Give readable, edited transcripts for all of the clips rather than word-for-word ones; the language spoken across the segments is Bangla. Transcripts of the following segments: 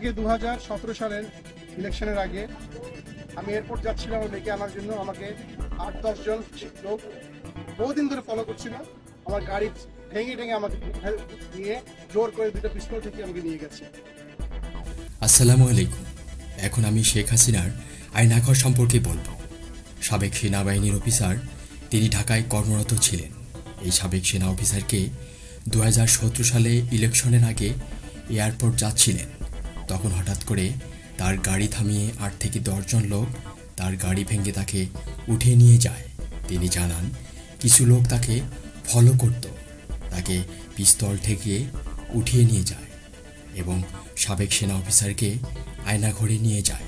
আমাকে 2017 সালের ইলেকশনের আগে আমি এয়ারপোর্ট যাচ্ছিলাম ডেকে আনার জন্য। আমাকে 8-10 জন লোক বহুদিন ধরে ফলো করছিল। আমার গাড়ি ভেঙে টেঙে আমাকে নিয়ে জোর করে দুটো পিস্তল থেকে আমাকে নিয়ে গেছে। আসসালামু আলাইকুম। এখন আমি শেখ হাসিনার আয়নাঘর সম্পর্কে বলবো। সাবেক সেনাবাহিনীর অফিসার, তিনি ঢাকায় কর্মরত ছিলেন। এই সাবেক সেনা অফিসারকে 2017 সালে ইলেকশনের আগে এয়ারপোর্ট যাচ্ছিলেন। তখন হঠাৎ করে তার গাড়ি থামিয়ে 8 থেকে 10 জন লোক তার গাড়ি ভেঙে তাকে উঠিয়ে নিয়ে যায়। তিনি জানান কিছু লোক তাকে ফলো করত, তাকে পিস্তল ঠেকিয়ে উঠিয়ে নিয়ে যায় এবং সাবেক সেনা অফিসারকে আয়নাঘরে নিয়ে যায়।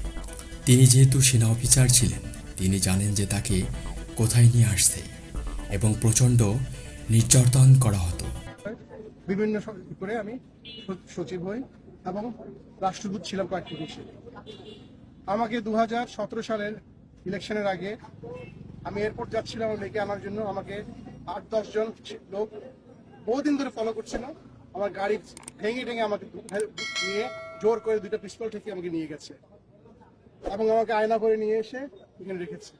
তিনি যেহেতু সেনা অফিসার ছিলেন, তিনি জানেন যে তাকে কোথায় নিয়ে আসছে এবং প্রচণ্ড নির্যাতন করা হতো। বিভিন্ন করে আমি সচিব হই এবং রাষ্ট্রদূত ছিলাম কয়েকটি দেশে। আমাকে 2017 সালের ইলেকশনের আগে আমি এয়ারপোর্ট যাচ্ছিলাম ডেকে আনার জন্য। আমাকে 8-10 জন লোক বহুদিন ধরে ফলো করছিল। আমার গাড়ি ভেঙে টেঙে আমাকে নিয়ে জোর করে দুটো পিস্তল থেকে আমাকে নিয়ে গেছে এবং আমাকে আয়না করে নিয়ে এসে এখানে রেখেছে।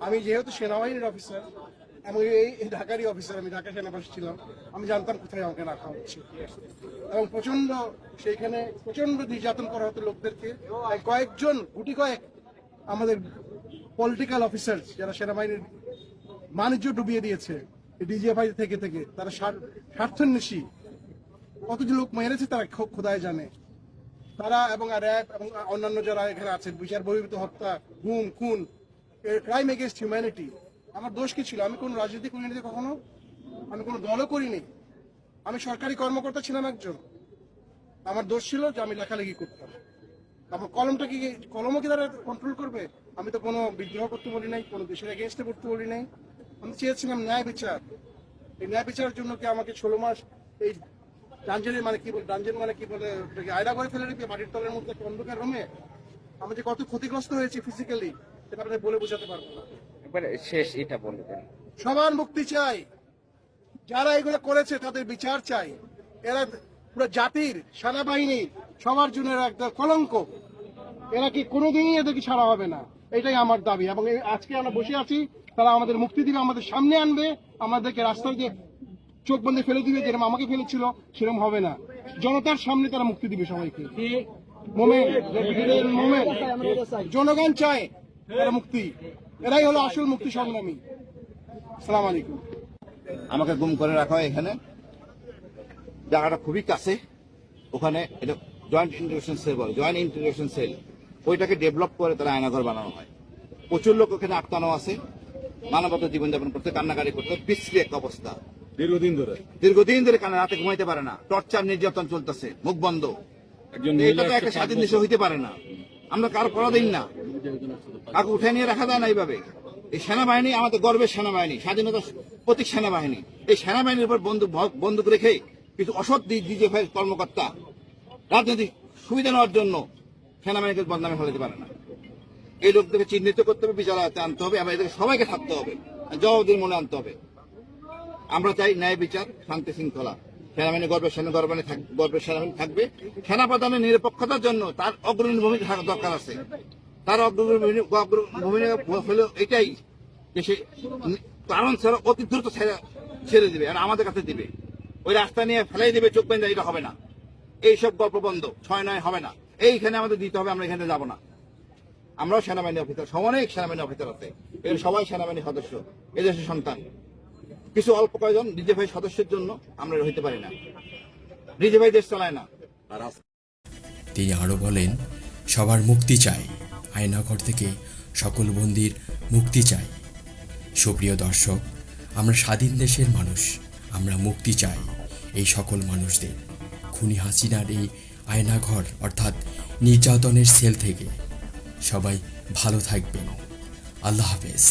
আমি যেহেতু সেনাবাহিনীর অফিসার এবং এই ঢাকারই অফিসার, আমি ঢাকা সেনাবাসী ছিলাম, আমি জানতাম কোথায় আমাকে রাখা হচ্ছে এবং সেইখানে প্রচন্ড নির্যাতন করা হতো লোকদেরকে। কয়েকজন গুটি কয়েক আমাদের পলিটিক্যাল অফিসার যারা সেনাবাহিনীর বাণিজ্য ডুবিয়ে দিয়েছে ডিজিএফআই থেকে তারা স্বার্থান্বেষী কতজন লোক মেরেছে তারা খোদায় জানে। তারা এবং র্যাব এবং অন্যান্য যারা এখানে আছেন, বিচার বহির্ভূত হত্যা, গুম, খুন, ক্রাইম এগেনস্ট হিউম্যানিটি। আমার দোষ কি ছিল? আমি কোনো রাজনীতি করিনি কখনো, আমি কোনো দলও করিনি, আমি সরকারি কর্মকর্তা ছিলাম একজন। আমার দোষ ছিল যে আমি লেখালেখি করতাম। আমার কলমও কি তারা কন্ট্রোল করবে? আমি তো কোনো বিদ্রোহ করতে বলি নাই, কোনো দেশের এগেনস্টে করতে বলি নাই। আমি চেয়েছিলাম ন্যায় বিচার। এই ন্যায় বিচারের জন্য কি আমাকে 16 মাস এই ডাঞ্জেন মানে কি বলে আয়না করে ফেলে রেখে মাটির তলের মধ্যে একটা অন্ধকার রুমে আমি যে কত ক্ষতিগ্রস্ত হয়েছি ফিজিক্যালি, সেটা আপনাদের বলে বোঝাতে পারবো না। শেষ এটা বলবেন, সবার মুক্তি চাই, যারা এগুলো করেছে তাদের বিচার চাই। এরা পুরো জাতির, সেনাবাহিনীর সবার জন্য একটা কলঙ্ক। এরা কি কোনোদিনই এদেরকে ছাড়া হবে না, এটাই আমার দাবি। এবং আজকে আমরা বসে আছি, তারা আমাদের মুক্তি দিবে, আমাদের সামনে আনবে, আমাদেরকে রাস্তায় যে চোখ বন্ধে ফেলে দিবে, যেরকম আমাকে ফেলেছিল সেরকম হবে না। জনতার সামনে তারা মুক্তি দিবে সবাইকে। জনগণ চায় তারা মুক্তি, এরাই হলো আসল মুক্তি সংগ্রামী। আসসালামু আলাইকুম। আমাকে গুম করে রাখা হয় এখানে, জায়গাটা খুবই কাছে। ওখানে এটা জয়েন্ট ইন্টিগ্রেশন সেল ওইটাকে ডেভেলপ করে তারা আয়নাঘর বানানো হয়। প্রচুর লোক ওখানে আটকানো আছে, মানবতা জীবনযাপন করতে, কান্নাকারি করতে, বিশ্রী এক অবস্থা। দীর্ঘদিন ধরে কানে রাতে ঘুমাইতে পারে না, টর্চার নির্যাতন চলতেছে, মুখ বন্ধ। এটা তো একটা স্বাধীন দেশে হইতে পারে না। আমরা কারো পরাধীন না, কাউকে উঠে নিয়ে রাখা যায় না এইভাবে। এই সেনাবাহিনী আমাদের গর্বের সেনাবাহিনী, স্বাধীনতার প্রতীক সেনাবাহিনী। এই সেনাবাহিনীর উপর বন্দুক রেখে কিছু অসৎ ডিজিএফআই কর্মকর্তা রাজনৈতিক সুবিধা নেওয়ার জন্য সেনাবাহিনীকে বদনামে ফেলাতে পারে না। এই লোকদেরকে চিহ্নিত করতে হবে, বিচার আনতে হবে এবং এদেরকে সবাইকে থাকতে হবে, জবাবদিহির মনে আনতে হবে। আমরা চাই ন্যায় বিচার, শান্তি শৃঙ্খলা। সেনাবাহিনী গর্বের সেনাবাহিনী থাকবে। সেনাপ্রধানের নিরপেক্ষতার জন্য তার অগ্রণী ভূমিকা থাকা দরকার আছে। তার ভূমিকা হলো এটাই যে সে কারণ ছাড়া অতি দ্রুত ছেড়ে দিবে আর আমাদের কাছে দিবে, ওই রাস্তা নিয়ে ফেলাই দিবে, চোখ বেঁধে, এটা হবে না। এইসব গল্প বন্ধ, 6-9 হবে না। এইখানে আমাদের দিতে হবে, আমরা এখানে যাবো না। আমরাও সেনাবাহিনী অফিসার, অনেক সেনাবাহিনী অফিসার আছে, এর সবাই সেনাবাহিনী সদস্য, এদেশের সন্তান। কিছু অল্প কয়েকজন ডিজিএফআই সদস্যের জন্য আমরা হইতে পারি না, ডিজিএফআই দেশ চালায় না। তিনি আরও বলেন, সবার মুক্তি চাই, আয়নাঘর থেকে সকল বন্দির মুক্তি চাই। সুপ্রিয় দর্শক, আমরা স্বাধীন দেশের মানুষ, আমরা মুক্তি চাই এই সকল মানুষদের খুনি হাসিনার এই আয়নাঘর অর্থাৎ নির্যাতনের সেল থেকে। সবাই ভালো থাকবেন। আল্লাহ হাফেজ।